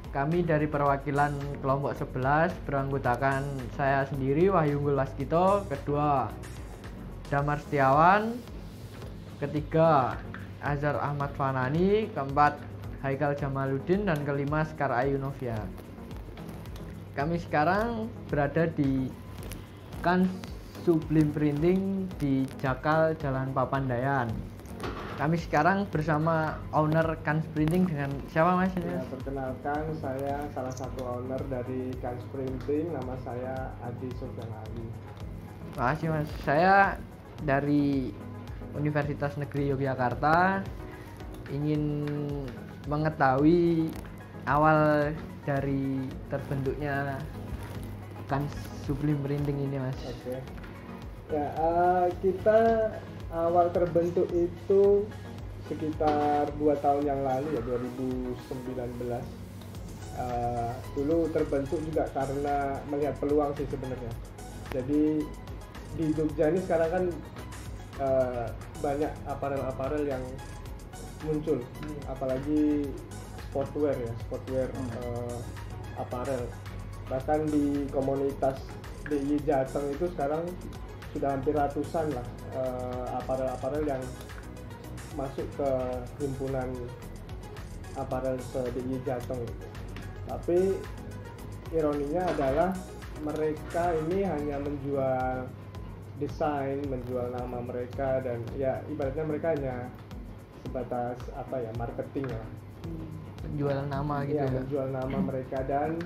Kami dari perwakilan kelompok 11 beranggotakan saya sendiri Wahyu Unggul Waskito, kedua Damar Setiawan, ketiga Azhar Ahmad Fanani, keempat Haikal Jamaluddin, dan kelima Sekar Ayu Novia. Kami sekarang berada di Kans Sublime Printing di Jakal Jalan Papandayan. Kami sekarang bersama owner Kans Printing dengan siapa Mas? Ya, perkenalkan, saya salah satu owner dari Kans Printing, nama saya Adi Sofyan Ali. Makasih Mas. Saya dari Universitas Negeri Yogyakarta ingin mengetahui awal dari terbentuknya Kans Sublime Printing ini Mas. Oke. Ya, kita awal terbentuk itu sekitar 2 tahun yang lalu ya, 2019. Dulu terbentuk juga karena melihat peluang sih sebenarnya. Jadi di Jogja ini sekarang kan banyak aparel-aparel yang muncul, apalagi sportwear aparel. Bahkan di komunitas DIY Jateng itu sekarang sudah hampir ratusan lah aparel-aparel yang masuk ke himpunan aparel se-DIY Jateng. Tapi ironinya adalah mereka ini hanya menjual desain, menjual nama mereka, dan ya ibaratnya mereka hanya sebatas marketing lah. Menjual nama gitu ya. Menjual nama mereka, dan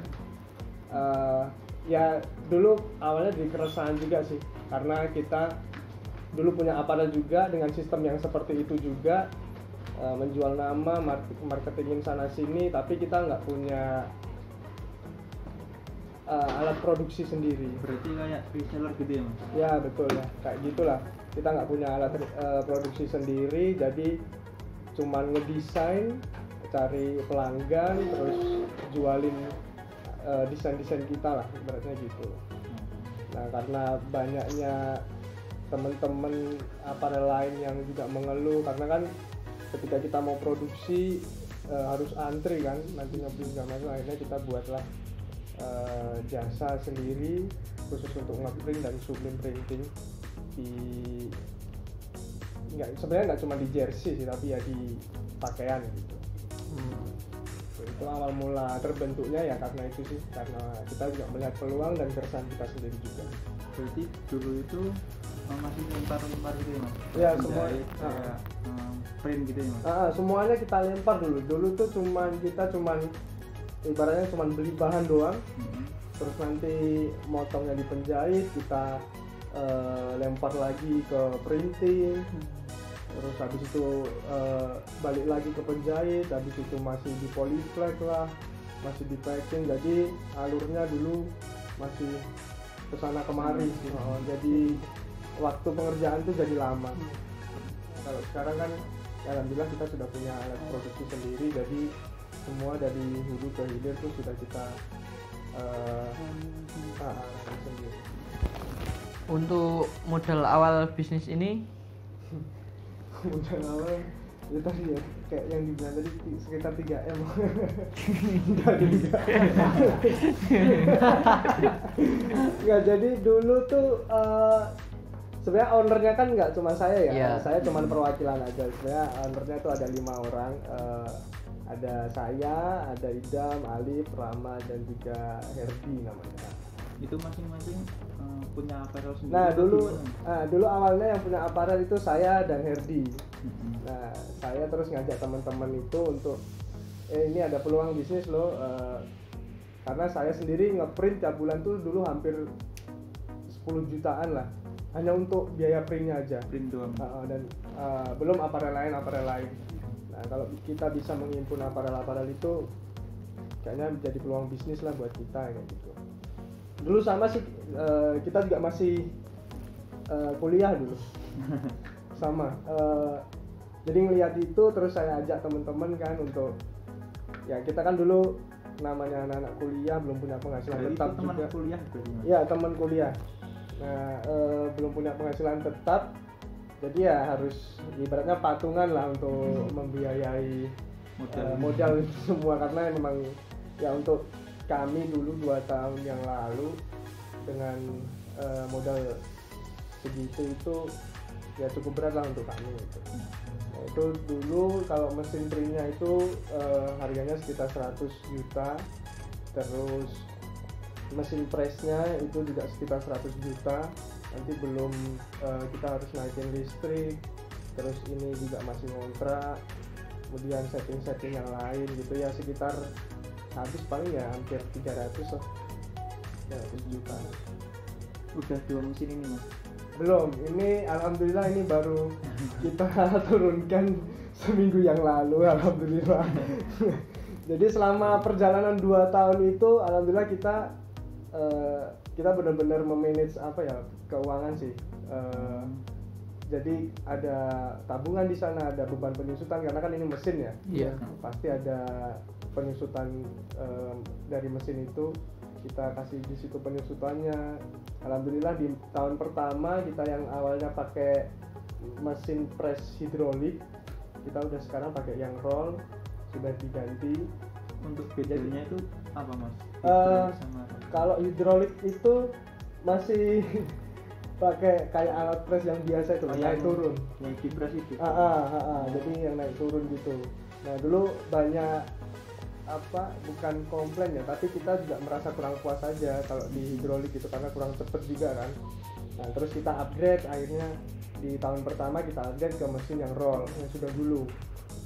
ya dulu awalnya jadi keresahan juga sih, karena kita dulu punya aparel juga dengan sistem yang seperti itu juga, menjual nama, marketingin sana sini, tapi kita nggak punya alat produksi sendiri. Berarti kayak reseller gitu ya Mas? Ya betul ya, kayak gitulah. Kita nggak punya alat produksi sendiri, jadi cuman ngedesain, cari pelanggan, terus jualin desain-desain kita lah, ibaratnya gitu. Nah, karena banyaknya teman-teman aparel lain yang juga mengeluh, karena kan ketika kita mau produksi harus antri kan, nanti ngeprint segala macam, akhirnya kita buatlah jasa sendiri khusus untuk ngeprint dan sublime printing sebenarnya nggak cuma di jersey sih, tapi ya di pakaian gitu. Itu awal mula terbentuknya ya karena itu sih, karena kita juga melihat peluang dan keresahan kita sendiri juga. Berarti dulu itu masih lempar-lempar gitu ya Mas? Ya, semua kayak print gitu ya Mas? Semuanya kita lempar dulu tuh kita cuman ibaratnya cuman beli bahan doang, terus nanti motongnya di penjahit, kita lempar lagi ke printing, terus habis itu balik lagi ke penjahit, habis itu masih di polyflag lah, masih di packing. Jadi alurnya dulu masih kesana kemari sih. Jadi waktu pengerjaan tuh jadi lama. Kalau sekarang kan alhamdulillah kita sudah punya alat produksi sendiri, jadi semua dari hulu ke hilir tuh sudah kita sendiri. Untuk modal awal bisnis ini Modal awal ya tadi ya, kayak yang dibilang tadi sekitar 3M. Nggak, jadi dulu tuh sebenarnya ownernya kan nggak cuma saya ya, saya cuma perwakilan aja. Sebenarnya ownernya tuh ada 5 orang, ada saya, ada Idam, Alif, Rama, dan juga Herdi namanya. Itu masing-masing punya apparel sendiri? Nah dulu awalnya yang punya apparel itu saya dan Herdi. Nah saya terus ngajak teman-teman itu untuk ini ada peluang bisnis loh, karena saya sendiri ngeprint tiap bulan tuh dulu hampir 10 jutaan lah, hanya untuk biaya printnya aja. Print doang. Dan belum aparel lain. Nah kalau kita bisa menghimpun aparel itu kayaknya jadi peluang bisnis lah buat kita kayak gitu. Dulu sama sih, kita juga masih kuliah dulu. Sama. Jadi ngelihat itu terus saya ajak teman-teman kan untuk ya, kita kan dulu namanya anak-anak kuliah belum punya penghasilan tetap juga. Teman kuliah berarti? Ya, teman kuliah. Nah, belum punya penghasilan tetap. Jadi ya harus ibaratnya patungan lah untuk membiayai modal itu semua, karena memang ya untuk kami dulu 2 tahun yang lalu dengan modal segitu itu ya cukup berat lah untuk kami gitu. Nah, itu dulu kalau mesin printnya itu harganya sekitar 100 juta, terus mesin pressnya itu juga sekitar 100 juta, nanti belum kita harus naikin listrik, terus ini juga masih ngontrak, kemudian setting yang lain gitu ya, sekitar habis paling ya hampir 300 juta. Udah 2 mesin ini Mas? Belum, ini alhamdulillah ini baru kita turunkan seminggu yang lalu, alhamdulillah. Jadi selama perjalanan 2 tahun itu alhamdulillah kita benar-benar memanage keuangan sih. Jadi ada tabungan di sana, ada beban penyusutan karena kan ini mesin ya. Iya. Pasti ada penyusutan dari mesin itu, kita kasih di situ penyusutannya. Alhamdulillah di tahun pertama kita yang awalnya pakai mesin press hidrolik, kita udah sekarang pakai yang roll, sudah diganti. Untuk bedanya itu apa Mas? Sama Kalau hidrolik itu masih pakai kayak alat press yang biasa itu, naik turun. Yang di press itu. Jadi yang naik turun gitu. Nah dulu banyak bukan komplain ya, tapi kita juga merasa kurang puas aja kalau di hidrolik itu karena kurang cepet juga kan. Nah terus kita upgrade, akhirnya di tahun pertama kita upgrade ke mesin yang roll yang sudah dulu.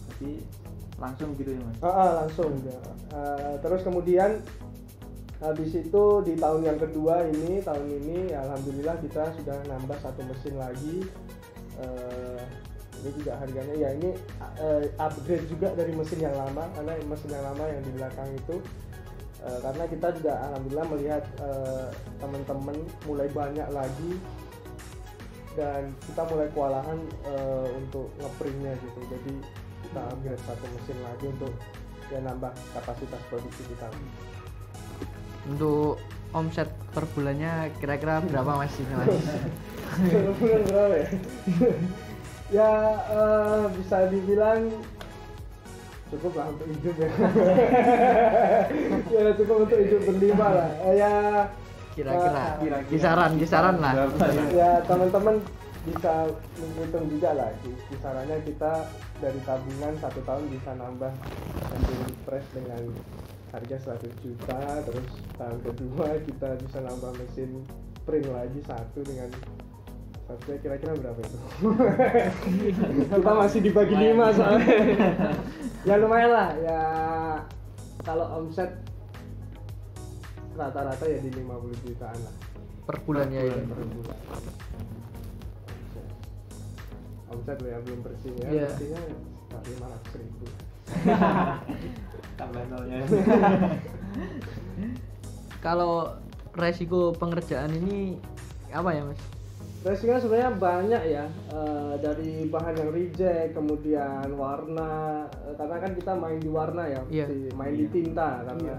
Jadi langsung gitu ya Mas? Langsung ya. Terus kemudian habis itu di tahun yang kedua tahun ini alhamdulillah kita sudah nambah 1 mesin lagi. Ini juga harganya ya ini upgrade juga dari mesin yang lama, karena mesin yang lama yang di belakang itu karena kita juga alhamdulillah melihat teman-teman mulai banyak lagi dan kita mulai kewalahan untuk ngeprintnya gitu. Jadi kita upgrade 1 mesin lagi untuk ya nambah kapasitas produksi kita. Untuk omset per bulannya kira-kira berapa Mas ini Mas? Bulan berapa ya? Ya bisa dibilang cukup lah untuk hidup ya. Ya cukup untuk hidup berlima lah. Ya Kira-kira kisaran lah. Ya teman-teman bisa menghitung juga lah kisarannya. Kita dari tabungan 1 tahun bisa nambah mesin press dengan harga 100 juta, terus tahun kedua kita bisa nambah mesin print lagi 1 dengan harusnya kira-kira berapa itu? Kita masih dibagi 5 soalnya. Ya lumayan lah ya, kalau omset rata-rata ya di 50 jutaan lah Per bulannya ya. per bulan. Omset lo ya belum bersihnya, Iya. bersihnya sekitar 500.000. Tambah nolnya. Kalau resiko pengerjaan ini apa ya Mas? Resikonya sebenarnya banyak ya, dari bahan yang reject, kemudian warna, karena kan kita main di warna ya, Iya. main di tinta karena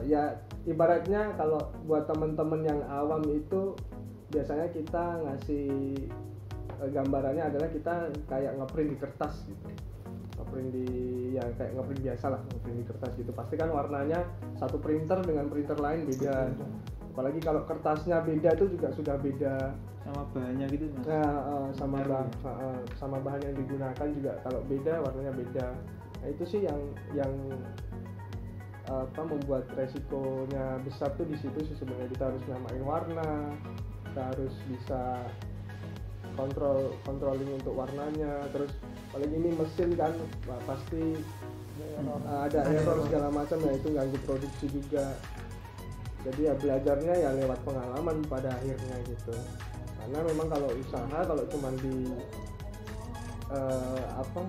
ya ibaratnya kalau buat teman-teman yang awam itu biasanya kita ngasih gambarannya adalah kita kayak ngeprint di kertas gitu, ngeprint di ya kayak ngeprint biasa lah, ngeprint di kertas gitu. Pasti kan warnanya satu printer dengan printer lain beda, apalagi kalau kertasnya beda itu juga sudah beda. Sama bahannya gitu Mas? Nah, sama bahan yang digunakan juga kalau beda warnanya beda. Nah itu sih yang membuat resikonya besar tuh di situ sih sebenarnya. Kita harus nyamain warna, kita harus bisa controlling untuk warnanya. Terus paling ini mesin kan pasti ada error segala macam, ya itu ganggu produksi juga. Jadi ya belajarnya ya lewat pengalaman pada akhirnya gitu. Karena memang kalau usaha kalau cuma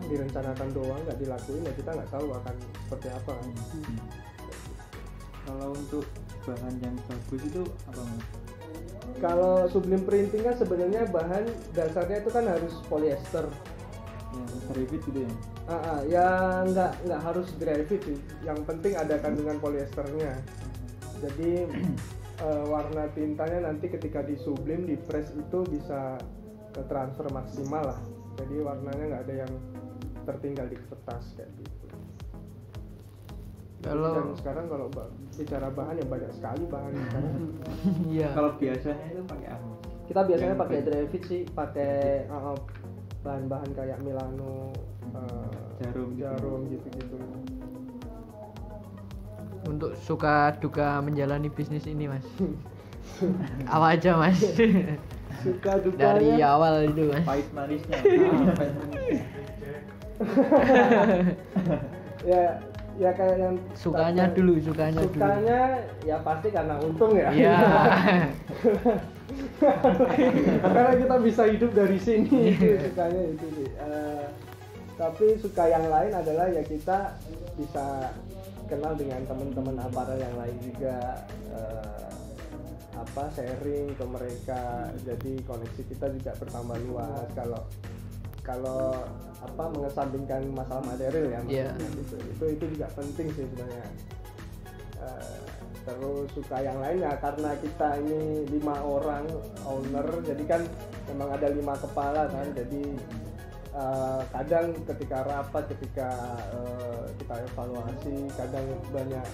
direncanakan doang nggak dilakuin ya kita nggak tahu akan seperti apa. Kalau untuk bahan yang bagus itu apa Mas? Kalau sublim printing kan sebenarnya bahan dasarnya itu kan harus polyester. Yang graphite gitu ya? Ya nggak harus graphite sih. Yang penting ada kandungan polyesternya. Jadi warna tintanya nanti ketika disublim, di press itu bisa ke transfer maksimal lah. Jadi warnanya nggak ada yang tertinggal di kertas kayak gitu. Kalau Dan sekarang kalau bicara bahan ya banyak sekali bahan sekarang. iya. Kalau biasanya itu pakai apa? Kita biasanya Yang pakai dry fit sih, pakai bahan-bahan kayak Milano, Jarum gitu-gitu. Untuk suka duka menjalani bisnis ini Mas. Apa aja Mas? Suka Dari dukanya awal itu Mas. Pahit manisnya. ya kayak yang Sukanya dulu. sukanya ya pasti karena untung ya. Iya. Karena kita bisa hidup dari sini, itu sukanya itu sih. Tapi suka yang lain adalah ya kita bisa kenal dengan teman-teman aparel yang lain juga, sharing ke mereka, jadi koneksi kita juga bertambah luas. Kalau mengesampingkan masalah material ya, Iya. itu juga penting sih sebenarnya. Terus suka yang lain ya karena kita ini 5 orang owner, jadi kan memang ada 5 kepala kan, jadi kadang ketika rapat, ketika kita evaluasi, kadang banyak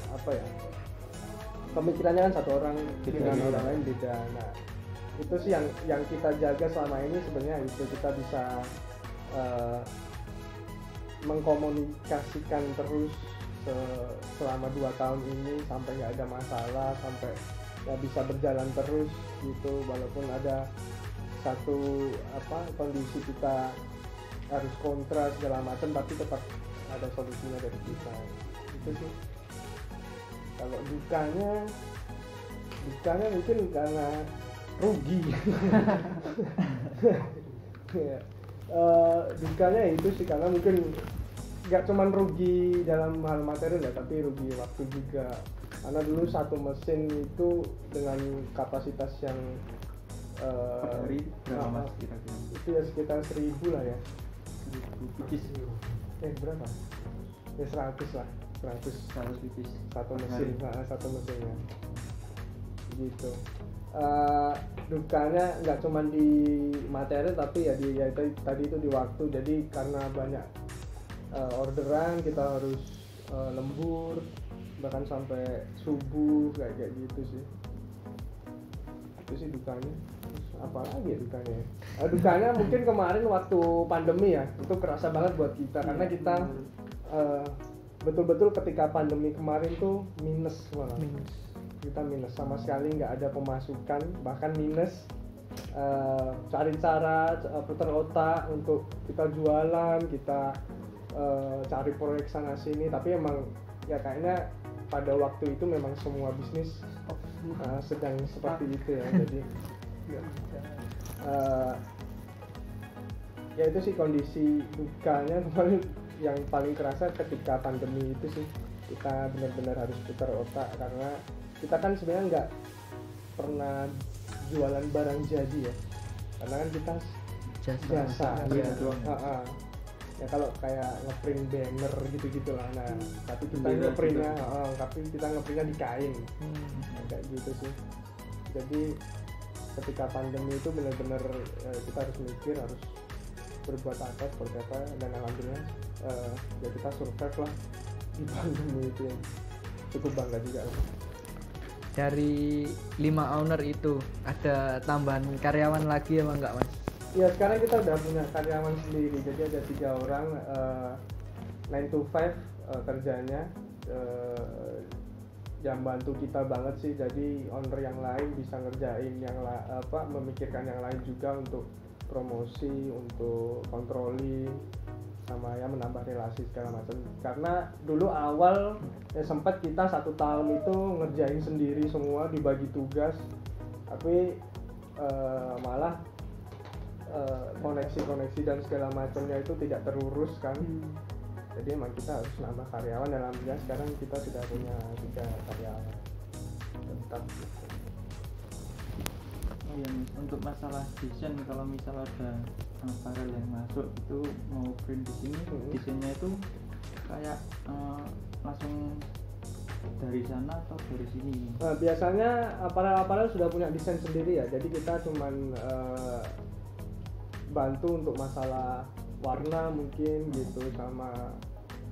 pemikirannya kan satu orang dengan orang lain beda. Nah itu sih yang kita jaga selama ini sebenarnya, itu kita bisa mengkomunikasikan terus selama 2 tahun ini sampai nggak ada masalah, sampai ya bisa berjalan terus gitu, walaupun ada satu kondisi kita harus kontra segala macam, tapi tetap ada solusinya dari kita. Itu sih. Kalau dukanya mungkin karena rugi. Ya. Dukanya itu sih karena mungkin nggak cuman rugi dalam hal material ya, tapi rugi waktu juga. Karena dulu satu mesin itu dengan kapasitas yang Per hari berapa Mas kira-kira? itu ya sekitar 1000 lah ya. 1000 pipis. Berapa? Ya 100 lah, 100 pipis. satu per mesin, hari. satu mesinnya gitu. Dukanya nggak cuma di materi tapi ya tadi itu di waktu. Jadi karena banyak orderan, kita harus lembur bahkan sampai subuh kayak gitu sih. Itu sih dukanya. Terus apa lagi ya dukanya? Dukanya mungkin kemarin waktu pandemi ya, itu kerasa banget buat kita karena kita betul-betul ketika pandemi kemarin tuh minus malah. Kita minus sama sekali, nggak ada pemasukan, bahkan minus. Cari cara, putar otak untuk kita jualan, kita cari proyek sana sini, tapi emang ya kayaknya pada waktu itu memang semua bisnis sedang seperti itu ya. Jadi ya itu sih kondisi dukanya kemarin yang paling kerasa ketika pandemi itu sih. Kita benar-benar harus putar otak karena kita kan sebenarnya nggak pernah jualan barang jadi ya, karena kan kita jasa ya. Ya kalau kayak ngeprint banner gitu-gitu lah. Nah tapi kita ngeprintnya di kain. Kayak gitu sih. Jadi ketika pandemi itu benar-benar kita harus mikir, harus berbuat apa, seperti apa, dan alhamdulillah ya kita survive lah di pandemi itu. Cukup bangga juga. Dari 5 owner itu ada tambahan karyawan lagi apa enggak Mas? Ya sekarang kita udah punya karyawan sendiri, jadi ada 3 orang 9 to 5 kerjanya, yang bantu kita banget sih. Jadi owner yang lain bisa ngerjain memikirkan yang lain juga untuk promosi, untuk controlling, sama ya menambah relasi segala macam. Karena dulu awal ya sempat kita 1 tahun itu ngerjain sendiri semua, dibagi tugas, tapi malah koneksi dan segala macamnya itu tidak terurus kan. Jadi emang kita harus nambah karyawan, dan alhamdulillah sekarang kita sudah punya 3 karyawan tetap gitu. Untuk masalah desain, kalau misal ada aparel yang masuk itu mau print di sini, desainnya itu kayak langsung dari sana atau dari sini? Biasanya aparel sudah punya desain sendiri ya, jadi kita cuman bantu untuk masalah warna mungkin gitu, sama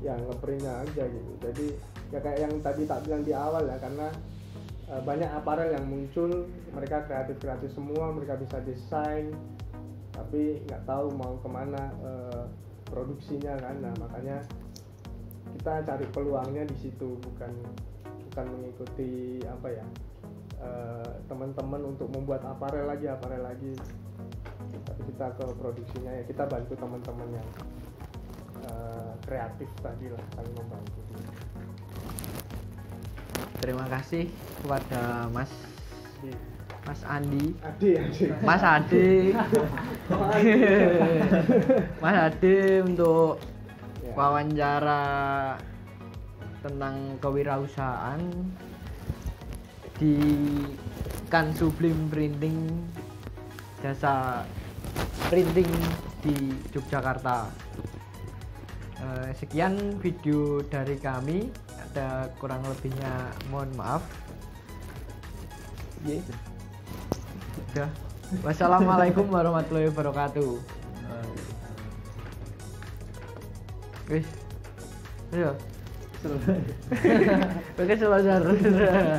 yang ngeprintnya aja gitu. Jadi ya kayak yang tadi tak bilang di awal ya, karena banyak aparel yang muncul, mereka kreatif semua, mereka bisa desain tapi nggak tahu mau kemana produksinya kan. Nah makanya kita cari peluangnya di situ, bukan mengikuti apa ya teman-teman untuk membuat aparel lagi, tapi kita ke produksinya ya, kita bantu teman-teman yang kreatif tadi lah, saling membantu. Terima kasih kepada Mas Andi, Mas Ade untuk wawancara tentang kewirausahaan di Kan Sublim Printing, jasa printing di Yogyakarta. Sekian video dari kami, ada kurang lebihnya mohon maaf. Udah. Wassalamualaikum warahmatullahi wabarakatuh. Wis. Ayo. Selesai. Oke, selesai.